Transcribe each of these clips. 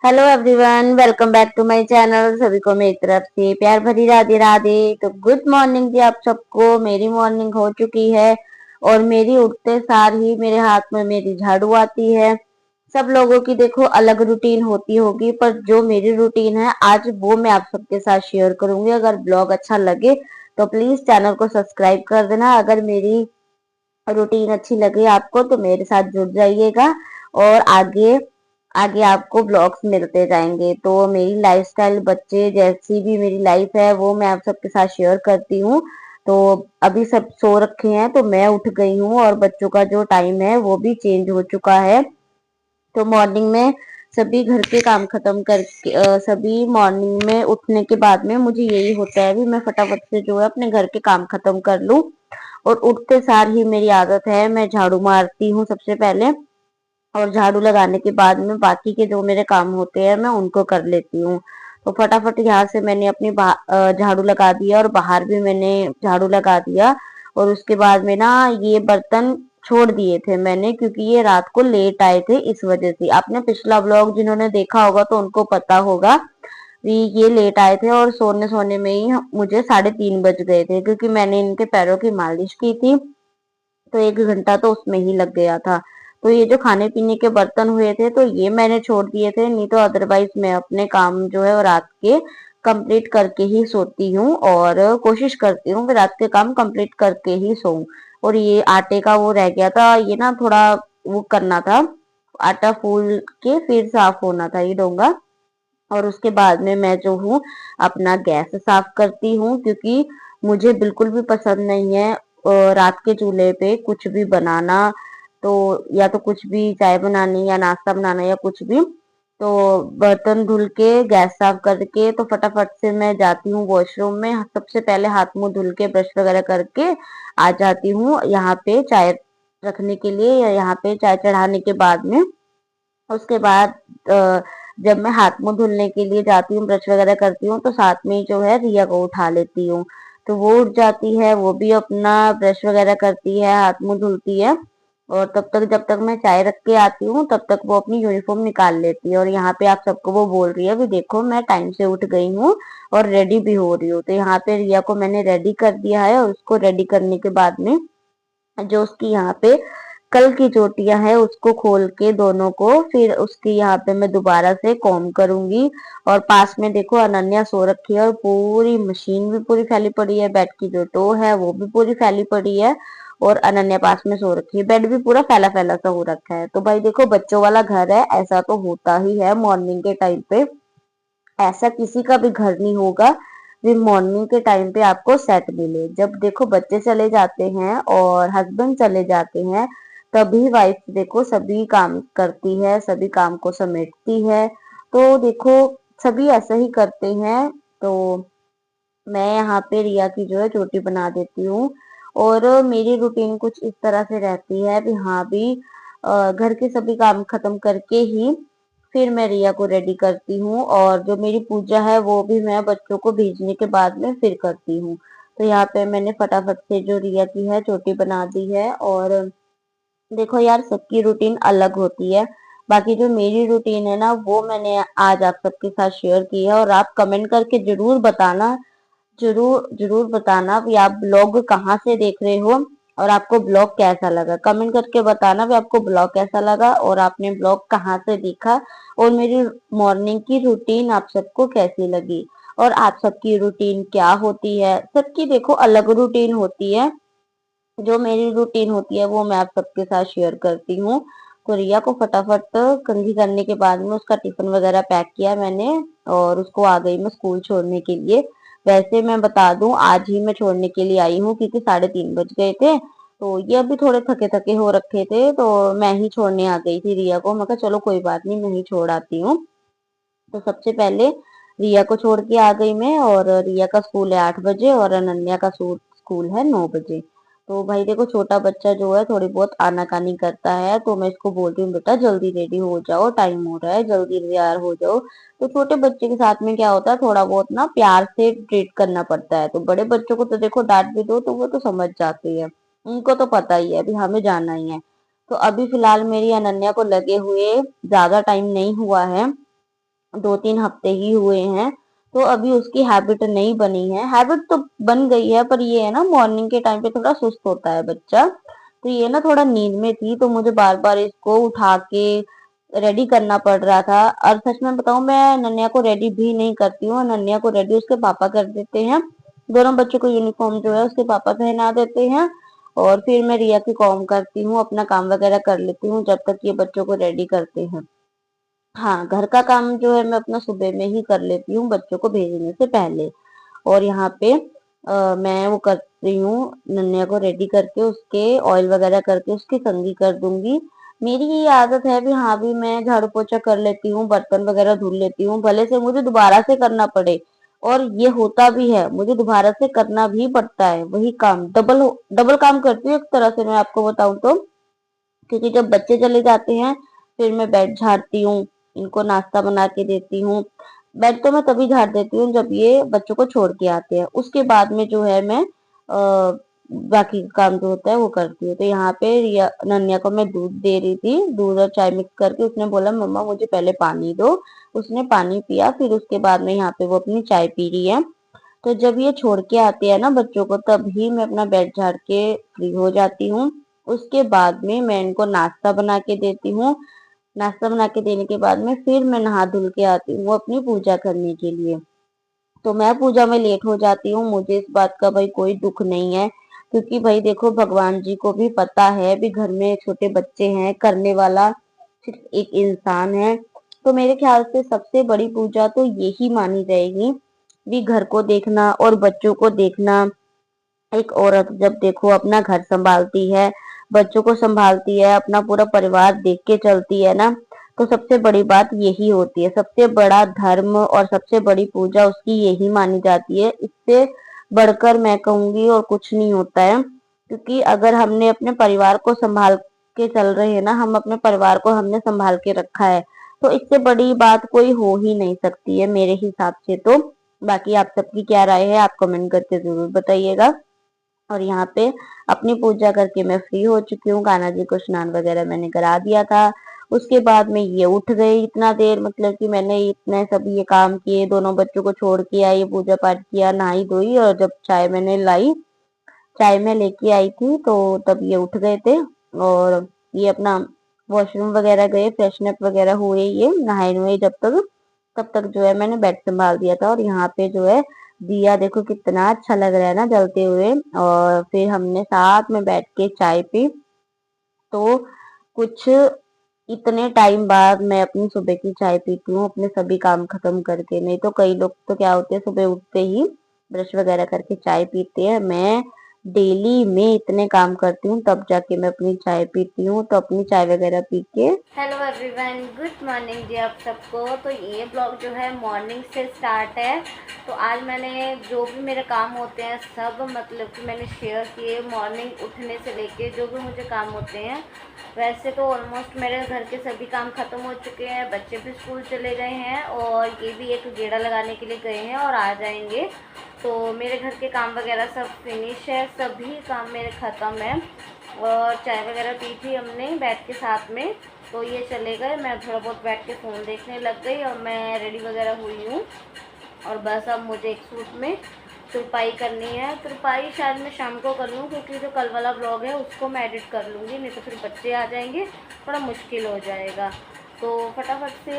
Hello everyone, welcome back to my channel. सभी को मेरी तरफ से प्यार भरी राधे राधे। तो गुड मॉर्निंग जी आप सबको। मेरी मॉर्निंग हो चुकी है और मेरी उठते सार ही मेरे हाथ में मेरी झाड़ू आती है। सब लोगों की देखो अलग रूटीन होती होगी, पर जो मेरी रूटीन है आज वो मैं आप सबके साथ शेयर करूंगी। अगर ब्लॉग अच्छा लगे तो प्लीज चैनल को सब्सक्राइब कर देना। अगर मेरी रूटीन अच्छी लगे आपको तो मेरे साथ जुड़ जाइएगा और आगे आगे आपको ब्लॉग्स मिलते जाएंगे। तो मेरी लाइफस्टाइल, बच्चे जैसी भी मेरी लाइफ है वो मैं आप सबके साथ शेयर करती हूँ। तो अभी सब सो रखे हैं तो मैं उठ गई हूँ और बच्चों का जो टाइम है वो भी चेंज हो चुका है। तो मॉर्निंग में सभी घर के काम खत्म करके सभी मॉर्निंग में उठने के बाद में मुझे यही होता है भी मैं फटाफट से जो है अपने घर के काम खत्म कर लूं। और उठते सार ही मेरी आदत है मैं झाड़ू मारती हूँ सबसे पहले, और झाड़ू लगाने के बाद में बाकी के जो मेरे काम होते हैं मैं उनको कर लेती हूँ। तो फटाफट यहाँ से मैंने अपनी झाड़ू लगा दिया और बाहर भी मैंने झाड़ू लगा दिया। और उसके बाद में ना ये बर्तन छोड़ दिए थे मैंने, क्योंकि ये रात को लेट आए थे। इस वजह से आपने पिछला ब्लॉग जिन्होंने देखा होगा तो उनको पता होगा भी ये लेट आए थे और सोने सोने में ही मुझे 3:30 बज गए थे, क्योंकि मैंने इनके पैरों की मालिश की थी। तो 1 घंटा तो उसमें ही लग गया था। तो ये जो खाने पीने के बर्तन हुए थे तो ये मैंने छोड़ दिए थे, नहीं तो अदरवाइज मैं अपने काम जो है वो रात के कंप्लीट करके ही सोती हूँ और कोशिश करती हूँ कि रात के काम कंप्लीट करके ही सोऊं। और ये आटे का वो रह गया था, ये ना थोड़ा वो करना था, आटा फूल के फिर साफ होना था ये डोंगा। और उसके बाद में मैं जो हूँ अपना गैस साफ करती हूँ, क्योंकि मुझे बिल्कुल भी पसंद नहीं है रात के चूल्हे पे कुछ भी बनाना। तो या तो कुछ भी चाय बनानी या नाश्ता बनाना या कुछ भी, तो बर्तन धुल के गैस साफ करके तो फटाफट से मैं जाती हूँ वॉशरूम में। सबसे पहले हाथ मुंह धुल के ब्रश वगैरह करके आ जाती हूँ यहाँ पे चाय रखने के लिए, या यहाँ पे चाय चढ़ाने के बाद में। उसके बाद जब मैं हाथ मुंह धुलने के लिए जाती हूँ, ब्रश वगैरह करती हूँ, तो साथ में ही जो है रिया को उठा लेती हूँ। तो वो उठ जाती है, वो भी अपना ब्रश वगैरह करती है, हाथ मुंह धुलती है। और तब तक जब तक मैं चाय रख के आती हूँ तब तक वो अपनी यूनिफॉर्म निकाल लेती है। और यहाँ पे आप सबको वो बोल रही है भी देखो मैं टाइम से उठ गई हूँ और रेडी भी हो रही हूँ। तो यहाँ पे रिया को मैंने रेडी कर दिया है और उसको रेडी करने के बाद में जो उसकी यहाँ पे कल की चोटियां है उसको खोल के दोनों को, फिर उसकी यहाँ पे मैं दोबारा से कॉम करूंगी। और पास में देखो अनन्या सो रखी है और पूरी मशीन भी पूरी फैली पड़ी है, बेड की जो टो है वो भी पूरी फैली पड़ी है और अनन्या पास में सो रखी है। बेड भी पूरा फैला फैला सा हो रखा है। तो भाई देखो बच्चों वाला घर है, ऐसा तो होता ही है मॉर्निंग के टाइम पे। ऐसा किसी का भी घर नहीं होगा भी मॉर्निंग के टाइम पे आपको सेट मिले। जब देखो बच्चे चले जाते हैं और हस्बैंड चले जाते हैं तभी वाइफ देखो सभी काम करती है, सभी काम को समेटती है। तो देखो सभी ऐसा ही करते हैं। तो मैं यहाँ पे रिया की जो है चोटी बना देती हूँ। और मेरी रूटीन कुछ इस तरह से रहती है भी हाँ भी घर के सभी काम खत्म करके ही फिर मैं रिया को रेडी करती हूँ। और जो मेरी पूजा है वो भी मैं बच्चों को भेजने के बाद में फिर करती हूँ। तो यहाँ पे मैंने फटाफट से जो रिया की है चोटी बना दी है। और देखो यार सबकी रूटीन अलग होती है, बाकी जो मेरी रूटीन है ना वो मैंने आज आप सबके साथ शेयर की है। और आप कमेंट करके जरूर बताना, जरूर जरूर बताना भी आप ब्लॉग कहाँ से देख रहे हो और आपको ब्लॉग कैसा लगा। कमेंट करके बताना भी आपको ब्लॉग कैसा लगा और आपने ब्लॉग कहाँ से देखा और मेरी मॉर्निंग की रूटीन आप सबको कैसी लगी। और आप सबकी रूटीन क्या होती है, सबकी देखो अलग रूटीन होती है। जो मेरी रूटीन होती है वो मैं आप सबके साथ शेयर करती हूँ। तो रिया को फटाफट कंघी करने के बाद में उसका टिफिन वगैरह पैक किया मैंने और उसको आ गई मैं स्कूल छोड़ने के लिए। वैसे मैं बता दूं आज ही मैं छोड़ने के लिए आई हूँ, क्योंकि 3:30 बज गए थे। तो ये अभी थोड़े थके थके हो रखे थे तो मैं ही छोड़ने आ गई थी रिया को। मैं कहा चलो कोई बात नहीं मैं ही छोड़ आती हूँ। तो सबसे पहले रिया को छोड़ के आ गई मैं। और रिया का स्कूल है 8 बजे और अनन्या का स्कूल है 9 बजे। तो भाई देखो छोटा बच्चा जो है थोड़ी बहुत आनाकानी करता है, तो मैं इसको बोलती हूँ बेटा जल्दी रेडी हो जाओ, टाइम हो रहा है, जल्दी तैयार हो जाओ। तो छोटे बच्चे के साथ में क्या होता है थोड़ा बहुत ना प्यार से ट्रीट करना पड़ता है। तो बड़े बच्चों को तो देखो डांट भी दो तो वो तो समझ जाते हैं, उनको तो पता ही है अभी हमें जाना ही है। तो अभी फिलहाल मेरी अनन्या को लगे हुए ज्यादा टाइम नहीं हुआ है, 2-3 हफ्ते ही हुए हैं, तो अभी उसकी हैबिट नहीं बनी है। हैबिट तो बन गई है, पर ये है ना, मॉर्निंग के टाइम पे थोड़ा सुस्त होता है बच्चा। तो ये ना थोड़ा नींद में थी, तो मुझे बार बार इसको उठा के रेडी करना पड़ रहा था। और सच में बताऊं, मैं नन्या को रेडी भी नहीं करती हूँ, नन्या को रेडी उसके पापा कर देते हैं। दोनों बच्चों को यूनिफॉर्म जो है उसके पापा पहना देते हैं, और फिर मैं रिया की कॉम करती हूँ, अपना काम वगैरह कर लेती हूँ जब तक ये बच्चों को रेडी करते हैं। हाँ, घर का काम जो है मैं अपना सुबह में ही कर लेती हूँ बच्चों को भेजने से पहले। और यहाँ पे मैं वो कर रही हूँ, नन्या को रेडी करके उसके ऑयल वगैरह करके उसकी कंघी कर दूंगी। मेरी ये आदत है भी, हाँ भी, मैं झाड़ू पोछा कर लेती हूँ, बर्तन वगैरह धुल लेती हूँ, भले से मुझे दोबारा से करना पड़े। और ये होता भी है, मुझे दोबारा से करना भी पड़ता है, वही काम डबल डबल काम करती हूँ एक तरह से, मैं आपको बताऊं तो। क्योंकि जब बच्चे चले जाते हैं, फिर मैं बेड झाड़ती हूँ, इनको नाश्ता बना के देती हूँ। बेड तो मैं तभी झाड़ देती हूँ जब ये बच्चों को छोड़ के आते हैं, उसके बाद में जो है मैं बाकी का काम जो होता है वो करती हूँ। तो यहाँ पे नन्या को मैं दूध दे रही थी, दूध और चाय मिक्स करके। उसने बोला मम्मा मुझे पहले पानी दो, उसने पानी पिया, फिर उसके बाद में यहाँ पे वो अपनी चाय पी रही है। तो जब ये छोड़ के आते हैं ना बच्चों को, तभी मैं अपना बेड झाड़ के फ्री हो जाती हूँ। उसके बाद में मैं इनको नाश्ता बना के देती हूँ। नाश्ता बना के देने के बाद में फिर मैं नहा धुल के आती हूँ अपनी पूजा करने के लिए। तो मैं पूजा में लेट हो जाती हूँ, मुझे इस बात का भाई कोई दुख नहीं है, क्योंकि भाई देखो, भगवान जी को भी पता है भी घर में छोटे बच्चे हैं, करने वाला सिर्फ एक इंसान है। तो मेरे ख्याल से सबसे बड़ी पूजा तो यही मानी जाएगी, भी घर को देखना और बच्चों को देखना। एक औरत जब देखो अपना घर संभालती है, बच्चों को संभालती है, अपना पूरा परिवार देख के चलती है ना, तो सबसे बड़ी बात यही होती है। सबसे बड़ा धर्म और सबसे बड़ी पूजा उसकी यही मानी जाती है। इससे बढ़कर मैं कहूंगी और कुछ नहीं होता है। क्योंकि अगर हमने अपने परिवार को संभाल के चल रहे हैं ना, हम अपने परिवार को हमने संभाल के रखा है, तो इससे बड़ी बात कोई हो ही नहीं सकती है मेरे हिसाब से तो। बाकी आप सबकी क्या राय है, आप कमेंट करके जरूर बताइएगा। और यहाँ पे अपनी पूजा करके मैं फ्री हो चुकी हूँ, कान्हा जी को स्नान वगैरह मैंने करा दिया था। उसके बाद में ये उठ गए इतना देर, मतलब कि मैंने इतने सब ये काम किए, दोनों बच्चों को छोड़ के आई, पूजा पाठ किया, नहाई धोई, और जब चाय मैंने लाई, चाय में लेके आई थी, तो तब ये उठ गए थे। और ये अपना वॉशरूम वगैरह गए, फ्रेशनअप वगैरह हुए, ये नहाए हुए जब तक, तब तक जो है मैंने बेड संभाल दिया था। और यहाँ पे जो है दिया देखो कितना अच्छा लग रहा है ना जलते हुए। और फिर हमने साथ में बैठ के चाय पी। तो कुछ इतने टाइम बाद मैं अपनी सुबह की चाय पीती हूँ, अपने सभी काम खत्म करके। नहीं तो कई लोग तो क्या होते हैं, सुबह उठते ही ब्रश वगैरह करके चाय पीते हैं। मैं डेली में इतने काम करती हूँ तब जाके मैं अपनी चाय पीती हूँ। तो अपनी चाय वगैरह पी के, हेलो एवरीवन, गुड मॉर्निंग जी आप सबको। तो ये ब्लॉग जो है मॉर्निंग से स्टार्ट है। तो आज मैंने जो भी मेरे काम होते हैं सब, मतलब कि मैंने शेयर किए, मॉर्निंग उठने से लेके जो भी मुझे काम होते हैं। वैसे तो ऑलमोस्ट मेरे घर के सभी काम ख़त्म हो चुके हैं, बच्चे भी स्कूल चले गए हैं, और ये भी एक गेड़ा लगाने के लिए गए हैं और आ जाएंगे। तो मेरे घर के काम वगैरह सब फिनिश है, सभी काम मेरे ख़त्म है। और चाय वगैरह पी थी हमने बैठ के साथ में, तो ये चले गए, मैं थोड़ा बहुत बैठ के फ़ोन देखने लग गई, और मैं रेडी वगैरह हुई हूँ। और बस अब मुझे एक सूट में तुरपाई करनी है। तुरपाई शायद मैं शाम को कर लूँ, क्योंकि जो कल वाला ब्लॉग है उसको मैं एडिट कर लूँगी, नहीं तो फिर बच्चे आ जाएंगे, थोड़ा मुश्किल हो जाएगा। तो फटाफट से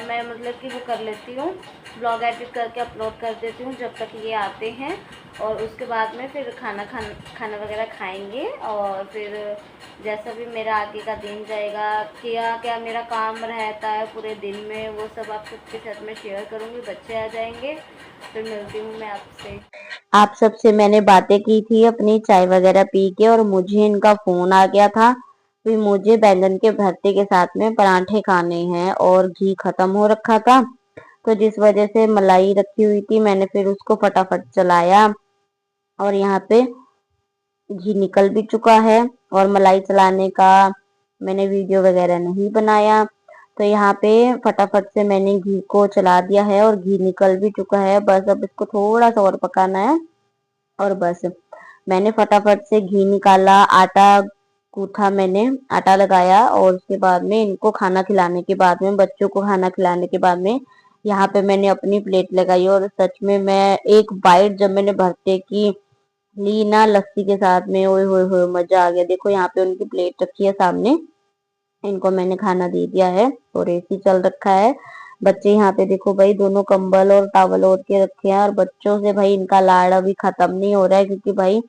मैं मतलब कि वो कर लेती हूँ, ब्लॉग एडिट करके अपलोड कर देती हूँ जब तक ये आते हैं। और उसके बाद में फिर खाना वगैरह खाएंगे, और फिर जैसा भी मेरा आगे का दिन जाएगा, क्या क्या मेरा काम रहता है पूरे दिन में, वो सब आप सबके साथ में शेयर करूँगी। बच्चे आ जाएंगे फिर मिलती हूँ मैं आपसे। आप सबसे मैंने बातें की थी अपनी चाय वगैरह पी के, और मुझे इनका फोन आ गया था। फिर मुझे बैंगन के भरते के साथ में परांठे खाने हैं, और घी खत्म हो रखा था, तो जिस वजह से मलाई रखी हुई थी, मैंने फिर उसको फटाफट चलाया। और यहाँ पे घी निकल भी चुका है, और मलाई चलाने का मैंने वीडियो वगैरह नहीं बनाया। तो यहाँ पे फटाफट से मैंने घी को चला दिया है, और घी निकल भी चुका है। बस अब इसको थोड़ा सा और पकाना है, और बस मैंने फटाफट से घी निकाला, आटा गूथा मैंने, आटा लगाया और उसके बाद में इनको खाना खिलाने के बाद में, बच्चों को खाना खिलाने के बाद में यहाँ पे मैंने अपनी प्लेट लगाई और सच में मैं एक बाइट जब मैंने भरते की ली ना लस्सी के साथ में, ओए होए होए मजा आ गया। देखो यहाँ पे उनकी प्लेट रखी है सामने, इनको मैंने खाना दे दिया है और एसी चल रखा है। बच्चे यहाँ पे देखो भाई दोनों कंबल और टॉवल ओढ़ के रखे हैं और बच्चों से भाई इनका लाड़ अभी खत्म नहीं हो रहा है, क्योंकि भाई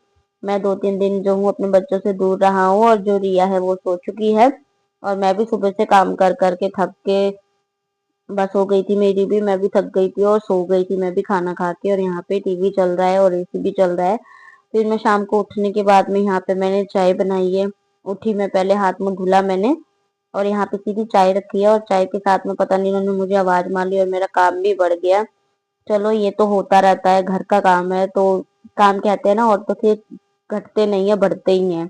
मैं 2-3 दिन जो हूँ अपने बच्चों से दूर रहा हूँ और जो रिया है वो सो चुकी है और मैं भी सुबह से काम कर करके थक के बस हो गई थी, मेरी भी, मैं भी थक गई थी और सो गई थी मैं भी खाना खा के। और यहाँ पे टीवी चल रहा है और एसी भी चल रहा है। फिर मैं शाम को उठने के बाद में यहाँ पे मैंने चाय बनाई है। उठी मैं पहले हाथ मुंह धुला मैंने और यहाँ पे सीधी चाय रखी है और चाय के साथ में पता नहीं इन्होंने मुझे आवाज मार ली और मेरा काम भी बढ़ गया। चलो ये तो होता रहता है, घर का काम है तो काम कहते हैं ना, और तो फिर घटते नहीं है बढ़ते ही हैं।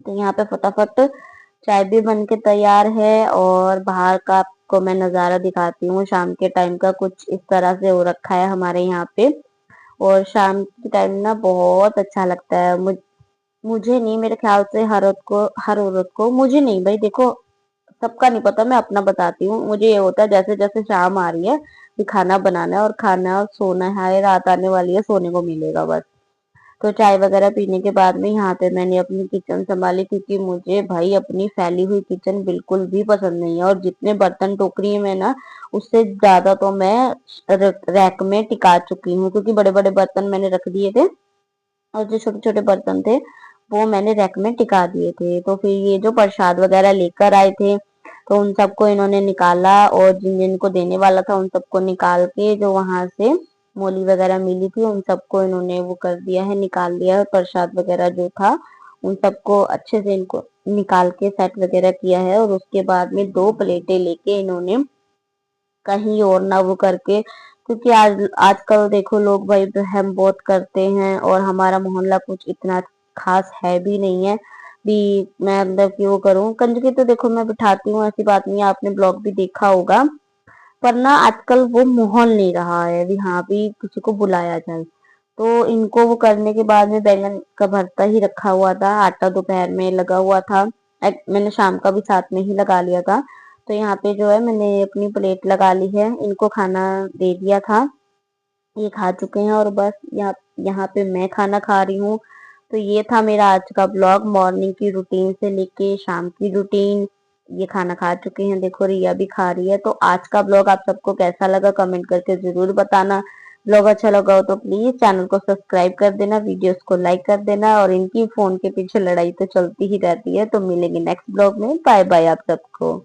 तो यहाँ पे फटाफट चाय भी बन के तैयार है और बाहर का आपको मैं नजारा दिखाती हूँ। शाम के टाइम का कुछ इस तरह से हो रखा है हमारे यहाँ पे और शाम के टाइम ना बहुत अच्छा लगता है। मुझे नहीं, मेरे ख्याल से हर औरत को, मुझे नहीं भाई, देखो सबका नहीं पता, मैं अपना बताती हूँ। मुझे ये होता है जैसे जैसे शाम आ रही है कि खाना बनाना है और खाना और सोना है, रात आने वाली है, सोने को मिलेगा बस। तो चाय वगैरह पीने के बाद में यहाँ पे मैंने अपनी किचन संभाली, क्योंकि मुझे भाई अपनी फैली हुई किचन बिल्कुल भी पसंद नहीं है। और जितने बर्तन टोकरी में ना, उससे ज्यादा तो मैं रैक में टिका चुकी हूँ, क्योंकि बड़े बड़े बर्तन मैंने रख दिए थे और जो छोटे छोटे बर्तन थे वो मैंने रैक में टिका दिए थे। तो फिर ये जो प्रसाद वगैरह लेकर आए थे तो उन सबको इन्होंने निकाला और जिन जिनको देने वाला था उन सबको निकाल के, जो वहां से मोली वगैरह मिली थी उन सबको इन्होंने वो कर दिया है, निकाल दिया है। प्रसाद वगैरह जो था उन सबको अच्छे से इनको निकाल के सेट वगैरह किया है और उसके बाद में 2 प्लेटें लेके इन्होंने कहीं और ना वो करके, क्योंकि आजकल देखो लोग भाई वहम बहुत करते हैं और हमारा मोहल्ला कुछ इतना खास है भी नहीं है भी मैं अंदर की वो करूँ कंजकी। तो देखो मैं बिठाती हूँ, ऐसी बात नहीं है, आपने ब्लॉग भी देखा होगा, पर ना आजकल वो माहौल नहीं रहा है भी हाँ भी किसी को बुलाया जाए। तो इनको वो करने के बाद में बैंगन का भरता ही रखा हुआ था, आटा दोपहर में लगा हुआ था, मैंने शाम का भी साथ में ही लगा लिया था। तो यहाँ पे जो है मैंने अपनी प्लेट लगा ली है, इनको खाना दे दिया था, ये खा चुके हैं और बस यहाँ यहाँ पे मैं खाना खा रही हूँ। तो ये था मेरा आज का ब्लॉग, मॉर्निंग की रूटीन से लेके शाम की रूटीन। ये खाना खा चुके हैं, देखो रिया भी खा रही है। तो आज का ब्लॉग आप सबको कैसा लगा कमेंट करके जरूर बताना। ब्लॉग अच्छा लगा हो तो प्लीज चैनल को सब्सक्राइब कर देना, वीडियोस को लाइक कर देना। और इनकी फोन के पीछे लड़ाई तो चलती ही रहती है। तो मिलेंगे नेक्स्ट ब्लॉग में, बाय बाय आप सबको।